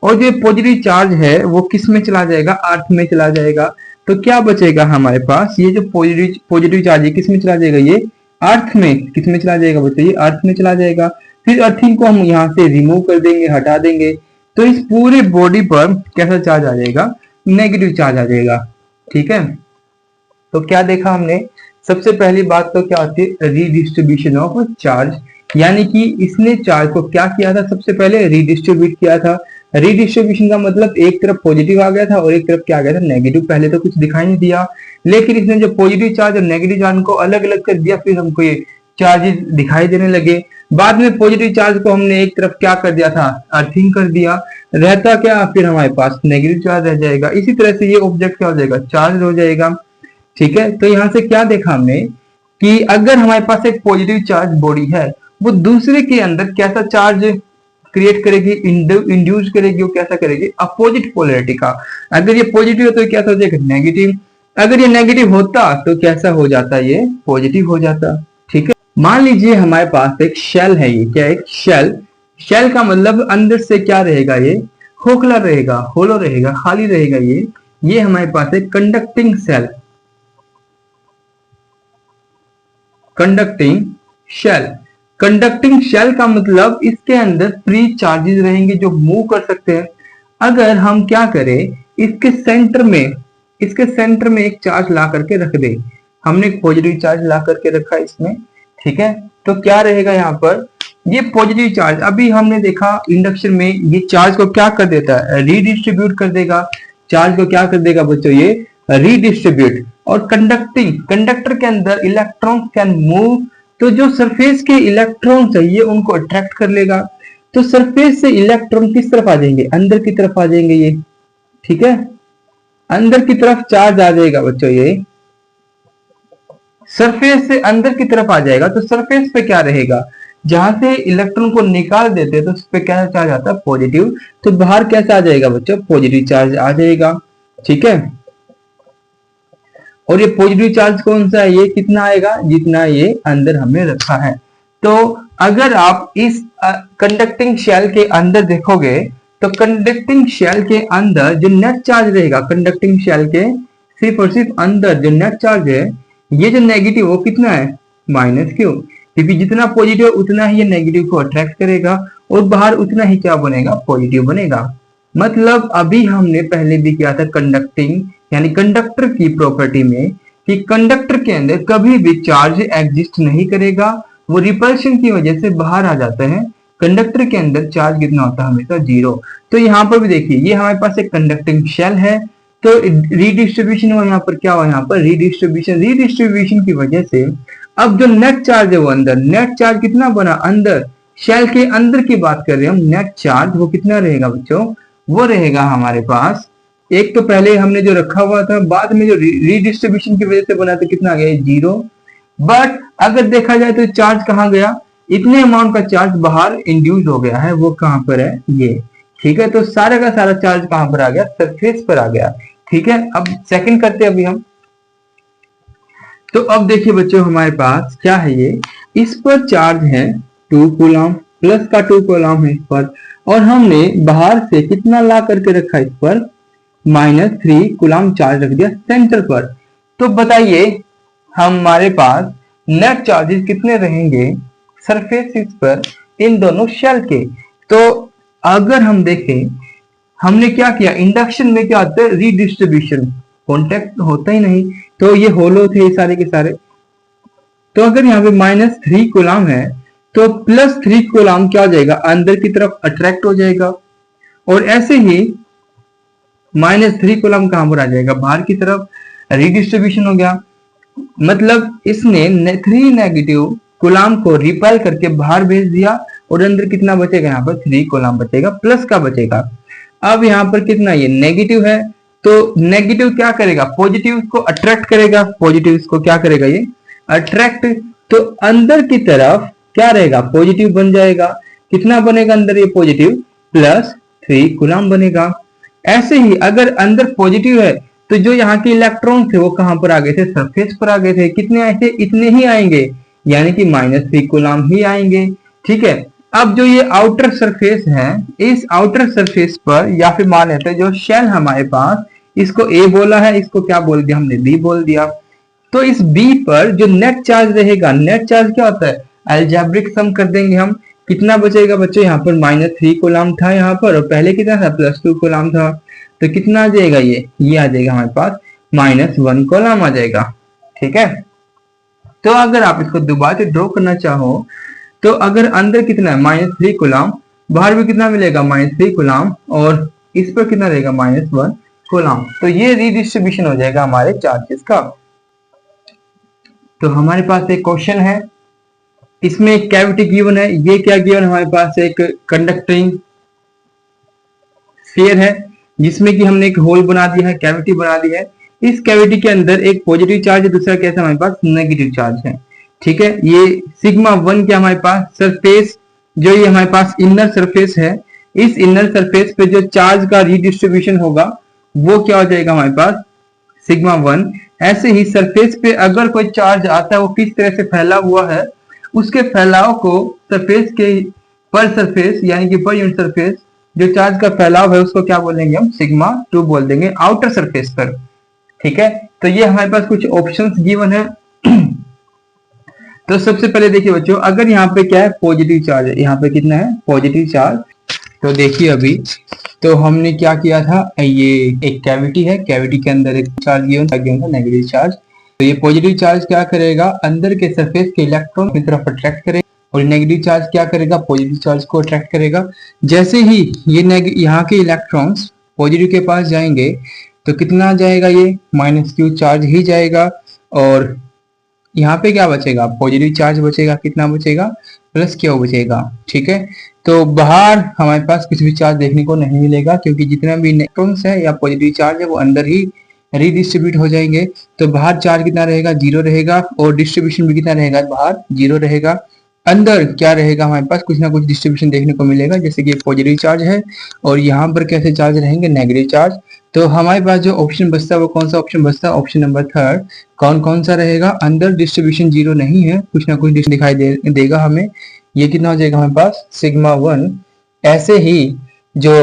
और जो पॉजिटिव चार्ज है वो किस में चला जाएगा, अर्थ में चला जाएगा। तो क्या बचेगा हमारे पास, ये जो पॉजिटिव चार्ज है किस में चला जाएगा, ये अर्थ में, किस में चला जाएगा बच्चों, ये अर्थ में चला जाएगा। फिर अर्थिंग को हम यहाँ से रिमूव कर देंगे, हटा देंगे। तो इस पूरे बॉडी पर कैसा चार्ज आ जाएगा, नेगेटिव चार्ज आ जाएगा। ठीक है, तो क्या देखा हमने, सबसे पहली बात तो क्या होती है, रीडिस्ट्रीब्यूशन ऑफ चार्ज, यानी कि इसने चार्ज को क्या किया था, सबसे पहले रीडिस्ट्रीब्यूट किया था। रीडिस्ट्रीब्यूशन का मतलब एक तरफ पॉजिटिव आ गया था और एक तरफ क्या आ गया था, नेगेटिव। पहले तो कुछ दिखाई नहीं दिया, लेकिन इसने जो पॉजिटिव चार्ज और नेगेटिव चार्ज को अलग अलग कर दिया, फिर हमको ये चार्जेस दिखाई देने लगे। बाद में पॉजिटिव चार्ज को हमने एक तरफ क्या कर दिया था, अर्थिंग कर दिया, रहता क्या, फिर हमारे पास नेगेटिव चार्ज रह जाएगा। इसी तरह से ये ऑब्जेक्ट क्या हो जाएगा, चार्ज हो जाएगा। ठीक है, तो यहाँ से क्या देखा हमने कि अगर हमारे पास एक पॉजिटिव चार्ज बॉडी है, वो दूसरे के अंदर कैसा चार्ज क्रिएट करेगी, इंड्यूस करेगी, वो कैसा करेगी, अपोजिट पोलैरिटी का। अगर ये पॉजिटिव होता तो कैसा हो जाएगा, नेगेटिव। अगर ये नेगेटिव होता तो कैसा हो जाता, ये पॉजिटिव हो जाता। ठीक है, मान लीजिए हमारे पास एक शेल है, ये क्या है, एक शेल। शेल का मतलब अंदर से क्या रहेगा, ये खोखला रहेगा, होलो रहेगा, खाली रहेगा। ये हमारे पास एक conducting cell, conducting shell. Conducting shell का मतलब इसके अंदर फ्री चार्जेस रहेंगे जो मूव कर सकते हैं। अगर हम क्या करें, इसके सेंटर में एक चार्ज ला करके रख दे, हमने एक पॉजिटिव चार्ज ला करके रखा इसमें। ठीक है, तो क्या रहेगा यहाँ पर, ये पॉजिटिव चार्ज, अभी हमने देखा इंडक्शन में ये चार्ज को क्या कर देता है, रीडिस्ट्रीब्यूट कर देगा। चार्ज को क्या कर देगा बच्चों, ये रीडिस्ट्रीब्यूट। और कंडक्टर के अंदर इलेक्ट्रॉन कैन मूव, तो जो सरफेस के इलेक्ट्रॉन्स है ये उनको अट्रैक्ट कर लेगा। तो सरफेस से इलेक्ट्रॉन किस तरफ आ जाएंगे, अंदर की तरफ आ जाएंगे ये। ठीक है, अंदर की तरफ चार्ज आ जाएगा बच्चों, ये सरफेस से अंदर की तरफ आ जाएगा। तो सरफेस पे क्या रहेगा, जहां से इलेक्ट्रॉन को निकाल देते हैं तो उस पे क्या चार्ज आता है, पॉजिटिव। तो बाहर कैसा आ जाएगा बच्चों, पॉजिटिव चार्ज आ जाएगा। ठीक है, और ये पॉजिटिव चार्ज कौन सा है, ये कितना आएगा, जितना ये अंदर हमने रखा है। तो अगर आप इस कंडक्टिंग शेल के अंदर देखोगे, तो कंडक्टिंग शेल के अंदर जो नेट चार्ज रहेगा, कंडक्टिंग शेल के सिर्फ और सिर्फ अंदर जो नेट चार्ज है, ये जो नेगेटिव वो कितना है, माइनस क्यू, क्योंकि जितना पॉजिटिव उतना ही ये नेगेटिव को अट्रैक्ट करेगा और बाहर उतना ही क्या बनेगा, पॉजिटिव बनेगा। मतलब अभी हमने पहले भी किया था कंडक्टिंग यानी कंडक्टर की प्रॉपर्टी में, कि कंडक्टर के अंदर कभी भी चार्ज एग्जिस्ट नहीं करेगा, वो रिपल्शन की वजह से बाहर आ जाता है। कंडक्टर के अंदर चार्ज कितना होता है, हमेशा जीरो। तो यहाँ पर भी देखिए, ये हमारे पास एक कंडक्टिंग शेल है, तो रीडिस्ट्रीब्यूशन हुआ, यहाँ पर क्या हुआ, यहाँ पर रीडिस्ट्रीब्यूशन की वजह से अब जो नेट चार्ज है वो अंदर, नेट चार्ज कितना बना, अंदर शेल के अंदर की बात कर रहे हैं हम, नेट चार्ज वो कितना रहेगा बच्चों, वो रहेगा हमारे पास, एक तो पहले हमने जो रखा हुआ था, बाद में जो रीडिस्ट्रीब्यूशन की वजह से बना था कितना आ गया, जीरो। बट अगर देखा जाए तो चार्ज कहाँ गया, इतने अमाउंट का चार्ज बाहर इंड्यूस हो गया है, वो कहां पर है, ये। ठीक है, तो सारा का सारा चार्ज कहां पर आ गया, सरफेस पर आ गया। ठीक है, अब सेकंड करते हैं अभी हम। तो अब देखिए बच्चों, हमारे पास क्या है, ये इस पर चार्ज है 2 कूलम, प्लस का 2 कूलम है इस पर, और हमने बाहर से कितना ला करके रखा इस पर, -3 कूलम चार्ज रख दिया सेंटर पर। तो बताइए हमारे पास नेट चार्जेस कितने रहेंगे सरफेस पर इन दोनों शेल के। तो अगर हम देखें, हमने क्या किया, इंडक्शन में क्या होता है, रीडिस्ट्रीब्यूशन, कॉन्टेक्ट होता ही नहीं, तो ये होलो थे सारे के सारे। तो अगर यहाँ पे -3 कूलम है तो +3 कूलम क्या हो जाएगा, अंदर की तरफ अट्रैक्ट हो जाएगा, और ऐसे ही -3 कूलम कहां पर आ जाएगा, बाहर की तरफ, रीडिस्ट्रीब्यूशन हो गया। मतलब इसने 3 नेगेटिव कूलम को रिपेल करके बाहर भेज दिया, और अंदर कितना बचेगा, यहाँ पर 3 कूलम बचेगा, प्लस का बचेगा। अब यहाँ पर कितना, ये नेगेटिव है, तो नेगेटिव क्या करेगा, पॉजिटिव को अट्रैक्ट करेगा, पॉजिटिव इसको क्या करेगा, ये अट्रैक्ट, तो अंदर की तरफ क्या रहेगा, पॉजिटिव बन जाएगा। कितना बनेगा अंदर, ये पॉजिटिव +3 कूलम बनेगा। ऐसे ही अगर अंदर पॉजिटिव है तो जो यहाँ के इलेक्ट्रॉन थे वो कहां पर आ गए थे, सरफेस पर आ गए थे। कितने आए थे, इतने ही आएंगे, यानी कि -3 कूलम ही आएंगे। ठीक है, अब जो ये आउटर सरफेस है, इस आउटर सरफेस पर, या फिर मान लेते हैं जो शेल हमारे पास, इसको ए बोला है, इसको क्या बोल दिया हमने, बी बोल दिया। तो इस बी पर जो नेट चार्ज रहेगा, नेट चार्ज क्या होता है, अलजेब्रिक सम कर देंगे हम, कितना बचेगा बच्चों, यहाँ पर -3 कूलम था यहाँ पर, और पहले कितना था, +2 कूलम था, तो कितना आ जाएगा, ये आ जाएगा हमारे पास -1 कूलम आ जाएगा। ठीक है, तो अगर आप इसको दोबारा से ड्रॉ करना चाहो तो अगर अंदर कितना है -3 कूलम, बाहर भी कितना मिलेगा -3 कूलम, और इस पर कितना रहेगा -1 कूलम। तो ये रीडिस्ट्रीब्यूशन हो जाएगा हमारे चार्जेस का। तो हमारे पास एक क्वेश्चन है, इसमें एक कैविटी गिवन है। ये क्या गिवन है हमारे पास, एक कंडक्टिंग स्फीयर है जिसमें कि हमने एक होल बना दिया है, कैविटी बना दी है। इस कैविटी के अंदर एक पॉजिटिव चार्ज है, दूसरा कैसा हमारे पास नेगेटिव चार्ज है। ठीक है, ये सिग्मा 1 क्या हमारे पास सरफेस, जो ये हमारे पास इनर सरफेस है, इस इनर सरफेस पे जो चार्ज का रीडिस्ट्रीब्यूशन होगा वो क्या हो जाएगा हमारे पास सिग्मा 1। ऐसे ही सरफेस पे अगर कोई चार्ज आता है वो किस तरह से फैला हुआ है, उसके फैलाव को सरफेस के पर सरफेस यानी कि पर यूनिट सरफेस जो चार्ज का फैलाव है उसको क्या बोलेंगे हम सिग्मा 2 बोल देंगे आउटर सरफेस पर। ठीक है, तो ये हमारे पास कुछ ऑप्शंस गिवन है। तो सबसे पहले देखिए बच्चों, अगर यहाँ पे क्या है पॉजिटिव चार्ज है, यहाँ पे कितना है पॉजिटिव चार्ज, तो देखिए अभी तो हमने क्या किया था, ये एक कैविटी है, कैविटी के अंदर एक चार्ज गिवन था नेगेटिव चार्ज। तो ये पॉजिटिव चार्ज क्या करेगा, अंदर के सरफेस के इलेक्ट्रॉन की तरफ अट्रैक्ट करेगा, और नेगेटिव चार्ज क्या करेगा, पॉजिटिव चार्ज को अट्रैक्ट करेगा। जैसे ही ये यहाँ के इलेक्ट्रॉन्स पॉजिटिव के पास जाएंगे तो कितना जाएगा, ये -q चार्ज ही जाएगा, और यहाँ पे क्या बचेगा पॉजिटिव चार्ज बचेगा, कितना बचेगा +q बचेगा। ठीक है, तो बाहर हमारे पास कुछ भी चार्ज देखने को नहीं मिलेगा, क्योंकि जितना भी इलेक्ट्रॉन्स है या पॉजिटिव चार्ज है वो अंदर ही रीडिस्ट्रीब्यूट हो जाएंगे। तो बाहर चार्ज कितना रहेगा 0 रहेगा, और डिस्ट्रीब्यूशन भी कितना रहेगा बाहर 0 रहेगा। अंदर क्या रहेगा हमारे पास कुछ ना कुछ डिस्ट्रीब्यूशन देखने को मिलेगा, जैसे कि पॉजिटिव चार्ज है और यहाँ पर कैसे चार्ज रहेंगे नेगेटिव चार्ज। तो हमारे पास जो ऑप्शन बचता है वो कौन सा ऑप्शन बचता है, ऑप्शन नंबर 3 कौन सा रहेगा, अंदर डिस्ट्रीब्यूशन 0 नहीं है, कुछ ना कुछ दिखाई देगा हमें। ये कितना हो जाएगा हमारे पास सिग्मा 1। ऐसे ही जो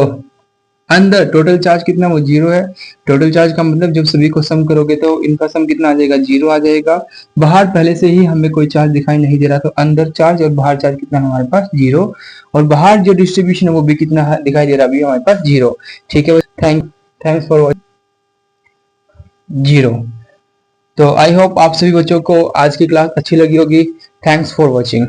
अंदर टोटल चार्ज कितना वो 0 है, टोटल चार्ज का मतलब जब सभी को सम करोगे तो इनका सम कितना आ जाएगा 0 आ जाएगा। बाहर पहले से ही हमें कोई चार्ज दिखाई नहीं दे रहा, तो अंदर चार्ज और बाहर चार्ज कितना है हमारे पास 0, और बाहर जो डिस्ट्रीब्यूशन है वो भी कितना दिखाई दे रहा है अभी हमारे पास 0। ठीक है, थैंक्स फॉर वॉचिंग 0। तो आई होप आप सभी बच्चों को आज की क्लास अच्छी लगी होगी। Thanks for watching.